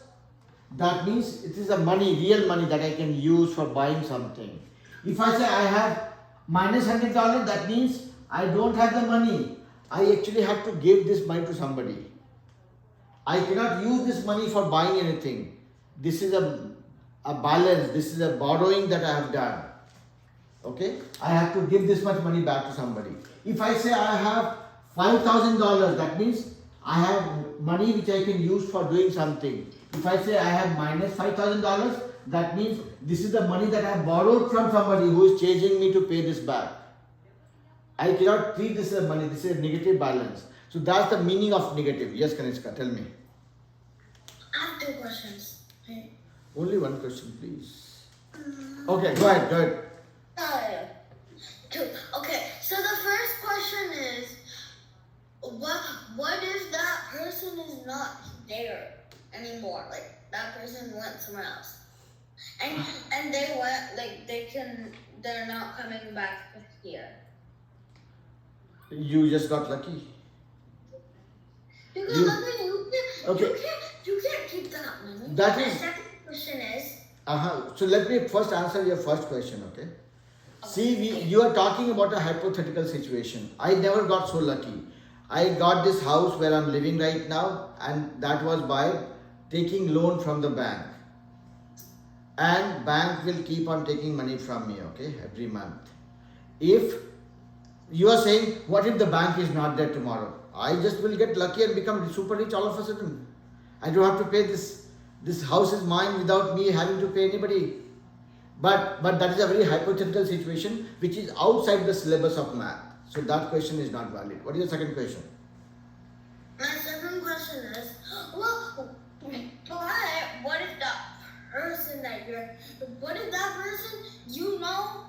S1: that means it is the money, real money that I can use for buying something. If I say I have minus $100, that means I don't have the money. I actually have to give this money to somebody. I cannot use this money for buying anything. This is a balance, this is a borrowing that I have done. Okay? I have to give this much money back to somebody. If I say I have $5,000, that means I have money which I can use for doing something. If I say I have minus $5,000, that means this is the money that I have borrowed from somebody who is chasing me to pay this back. I cannot treat this as money, this is a negative balance. So that's the meaning of negative. Yes, Kanishka, tell me.
S4: I have 2 questions. Okay.
S1: Only one question, please. Okay, go ahead.
S4: Two. Okay, so the first question is, what if that person is not there anymore? Like that person went somewhere else, and they went they're not coming back here.
S1: You just got lucky.
S4: Because
S1: You-
S4: I mean,
S1: Okay.
S4: you can't keep that money.
S1: That
S4: The
S1: is-
S4: second question is.
S1: So let me first answer your first question, okay? See, you are talking about a hypothetical situation. I never got so lucky. I got this house where I'm living right now, and that was by taking loan from the bank. And bank will keep on taking money from me, okay, every month. If you are saying, what if the bank is not there tomorrow? I just will get lucky and become super rich all of a sudden. I don't have to pay this. This house is mine without me having to pay anybody. But that is a very hypothetical situation which is outside the syllabus of math. So that question is not valid. What is your second question?
S4: My second question is, well, but what if that person you know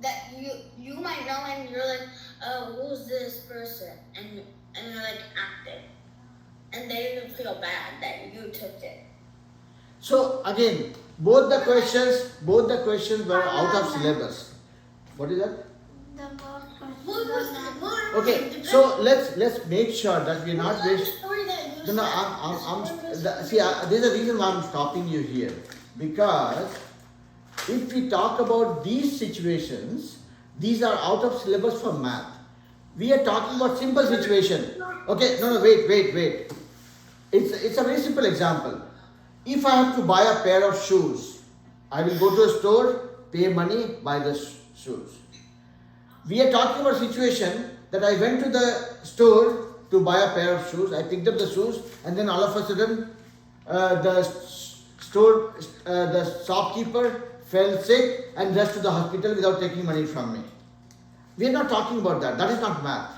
S4: that you might know and you're like, oh, who's this person? And you're like acting. And they even feel bad that you took it.
S1: So again, both the questions were out of syllabus. What is that? Okay, so let's make sure that we're not waste. No, there's a reason why I'm stopping you here, because if we talk about these situations, these are out of syllabus for math. We are talking about simple situation. Okay, no, wait. It's a very simple example. If I have to buy a pair of shoes, I will go to a store, pay money, buy the shoes. We are talking about a situation that I went to the store to buy a pair of shoes. I picked up the shoes, and then all of a sudden, the shopkeeper fell sick and rushed to the hospital without taking money from me. We are not talking about that. That is not math.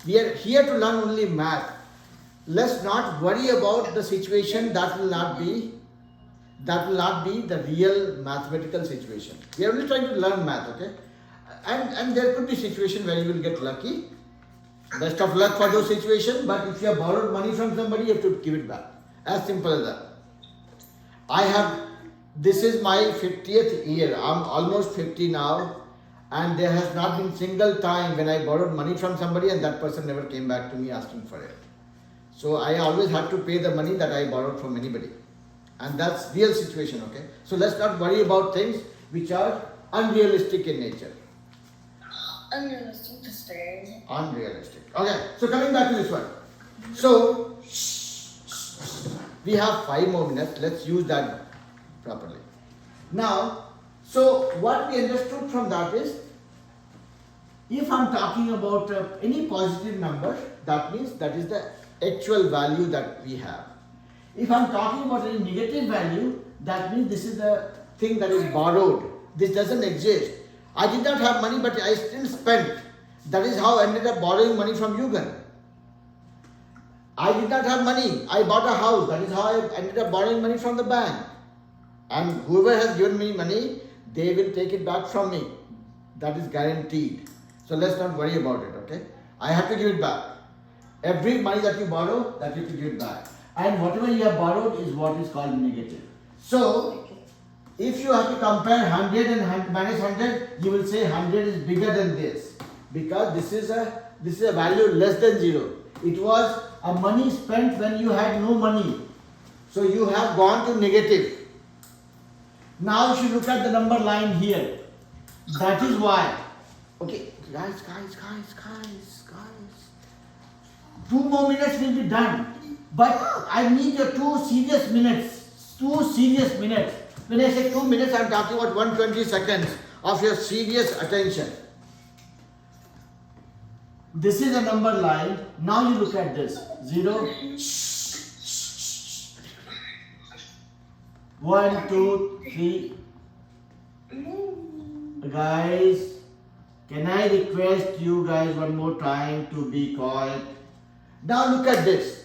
S1: We are here to learn only math. Let's not worry about the situation that will not be the real mathematical situation. We are only trying to learn math, okay? And there could be situation where you will get lucky. Best of luck for those situations, but if you have borrowed money from somebody, you have to give it back. As simple as that. This is my 50th year. I'm almost 50 now, and there has not been single time when I borrowed money from somebody and that person never came back to me asking for it. So I always had to pay the money that I borrowed from anybody. And that's real situation, okay? So let's not worry about things which are unrealistic in nature.
S4: Unrealistic to stay.
S1: Unrealistic. Okay, so coming back to this one. So, we have 5 more minutes. Let's use that properly. Now, so what we understood from that is, if I'm talking about any positive number, that means that is the actual value that we have. If I'm talking about any negative value, that means this is the thing that is borrowed. This doesn't exist. I did not have money, but I still spent. That is how I ended up borrowing money from Yugan. I did not have money. I bought a house. That is how I ended up borrowing money from the bank. And whoever has given me money, they will take it back from me. That is guaranteed. So let's not worry about it, okay? I have to give it back. Every money that you borrow, that you have to give it back. And whatever you have borrowed is what is called negative. So, if you have to compare 100 and minus 100, you will say 100 is bigger than this. Because this is a value less than 0. It was a money spent when you had no money. So you have gone to negative. Now if you look at the number line here, that is why. Okay, guys. 2 more minutes will be done. But I need your 2 serious minutes. 2 serious minutes. When I say 2 minutes, I am talking about 120 seconds of your serious attention. This is a number line. Now you look at this. 0. 1, 2, 3. Guys, can I request you guys one more time to be quiet? Now look at this.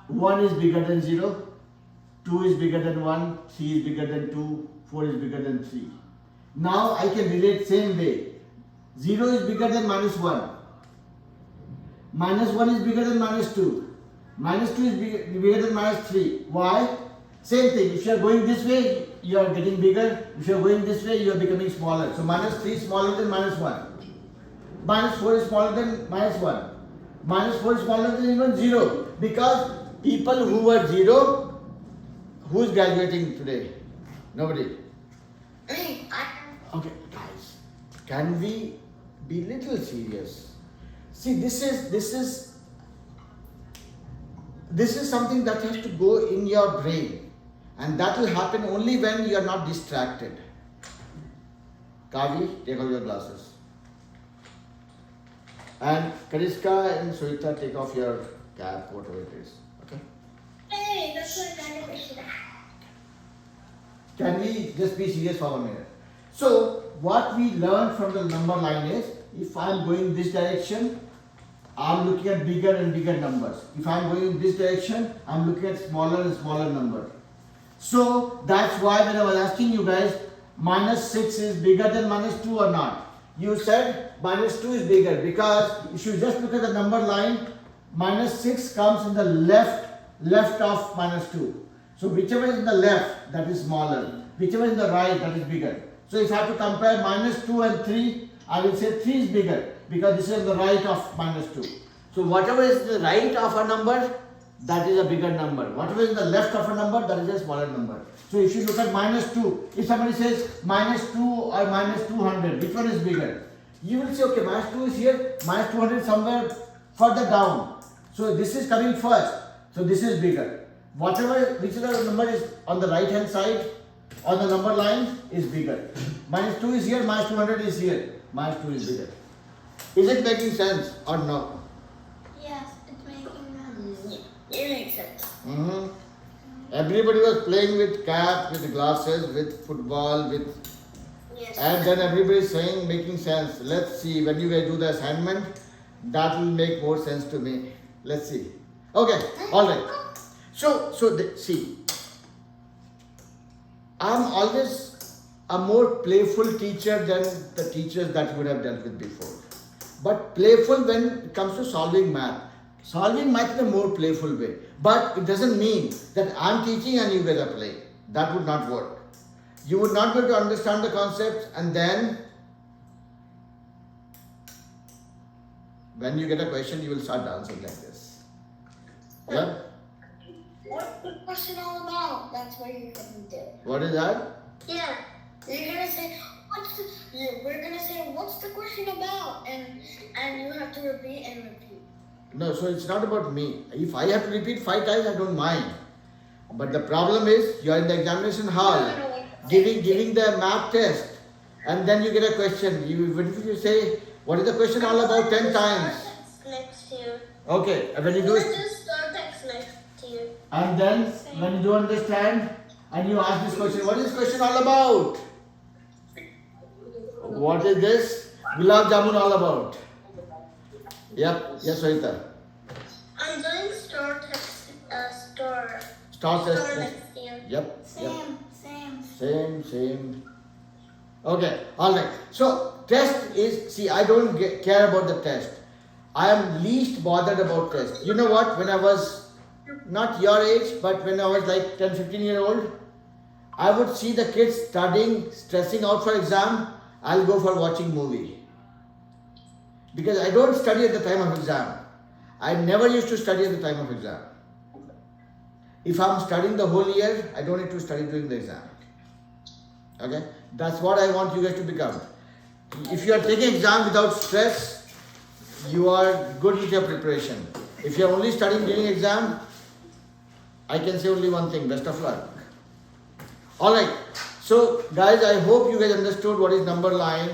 S1: 1 is bigger than 0. 2 is bigger than 1, 3 is bigger than 2, 4 is bigger than 3. Now I can relate same way. 0 is bigger than minus 1. Minus 1 is bigger than minus 2. Minus 2 is bigger than minus 3. Why? Same thing. If you are going this way, you are getting bigger. If you are going this way, you are becoming smaller. So minus 3 is smaller than minus 1. Minus 4 is smaller than minus 1. Minus 4 is smaller than even 0. Because people who were 0, who is graduating today? Nobody.
S4: Me.
S1: Okay, guys, can we be little serious? See, this is something that has to go in your brain, and that will happen only when you are not distracted. Kavi, take off your glasses. And Kariska and Sohita, take off your cap, whatever it is. Okay?
S3: Hey, that's what I got it.
S1: Can we just be serious for 1 minute? So, what we learned from the number line is, if I am going this direction, I am looking at bigger and bigger numbers. If I am going in this direction, I am looking at smaller and smaller numbers. So, that's why when I was asking you guys, -6 is bigger than -2 or not? You said -2 is bigger because if you just look at the number line, -6 comes in the left of -2. So whichever is in the left, that is smaller. Whichever is in the right, that is bigger. So if I have to compare -2 and 3, I will say 3 is bigger because this is on the right of -2. So whatever is the right of a number, that is a bigger number. Whatever is the left of a number, that is a smaller number. So if you look at -2, if somebody says -2 or -200, which one is bigger? You will say, okay, -2 is here, -200 is somewhere further down. So this is coming first. So this is bigger. Whichever number is on the right hand side, on the number line, is bigger. -2 is here, -200 is here. -2 is bigger. Is it making sense or no?
S3: Yes, it's making sense.
S4: It makes sense.
S1: Everybody was playing with cap, with glasses, with football, with,
S4: Yes.
S1: and then everybody is saying, making sense. Let's see, when you guys do the assignment, that will make more sense to me. Let's see. Okay, all right. See, I'm always a more playful teacher than the teachers that you would have dealt with before. But playful when it comes to solving math. Solving math in a more playful way. But it doesn't mean that I'm teaching and you guys are playing. That would not work. You would not be able to understand the concepts, and then when you get a question, you will start dancing like this. Yeah?
S4: What's the question all about? That's what you're gonna do.
S1: What is that?
S4: Yeah. You're gonna say, we're gonna say, what's the question about? And you have to repeat and repeat.
S1: No, so it's not about me. If I have to repeat 5 times, I don't mind. But the problem is, you are in the examination hall, giving the math test, and then you get a question. What if you say, what is the question all about 10 times?
S4: Next year.
S1: Okay, and when you do
S4: What
S1: it,
S4: is star text next year?
S1: and then when you don't understand, and you ask this question, what is this question all about? What is this gulab jamun all about? Yep, yes, Sarita.
S4: I'm doing star text,
S1: Star test.
S4: next year.
S1: Yep, yep.
S3: Same.
S1: Okay, alright. So, test is, see, I don't care about the test. I am least bothered about test. You know what, when I was not your age, but when I was like 10, 15-year-old, I would see the kids studying, stressing out for exam, I'll go for watching movie. Because I don't study at the time of exam. I never used to study at the time of exam. If I'm studying the whole year, I don't need to study during the exam. Okay? That's what I want you guys to become. If you are taking exam without stress, you are good with your preparation. If you are only studying during exam, I can say only one thing, best of luck. Alright, so guys, I hope you guys understood what is number line.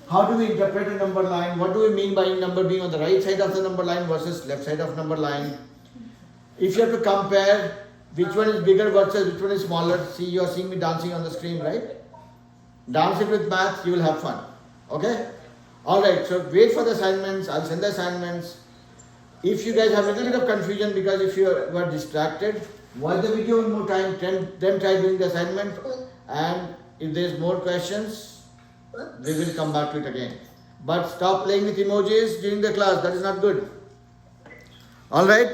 S1: How do we interpret a number line? What do we mean by number being on the right side of the number line versus left side of number line? If you have to compare which one is bigger versus which one is smaller, see, you are seeing me dancing on the screen, right? Dance it with math, you will have fun. Okay? Alright, so wait for the assignments. I'll send the assignments. If you guys have a little bit of confusion because if you were distracted, watch the video one more time, then try doing the assignment. And if there's more questions, we will come back to it again. But stop playing with emojis during the class. That is not good. Alright?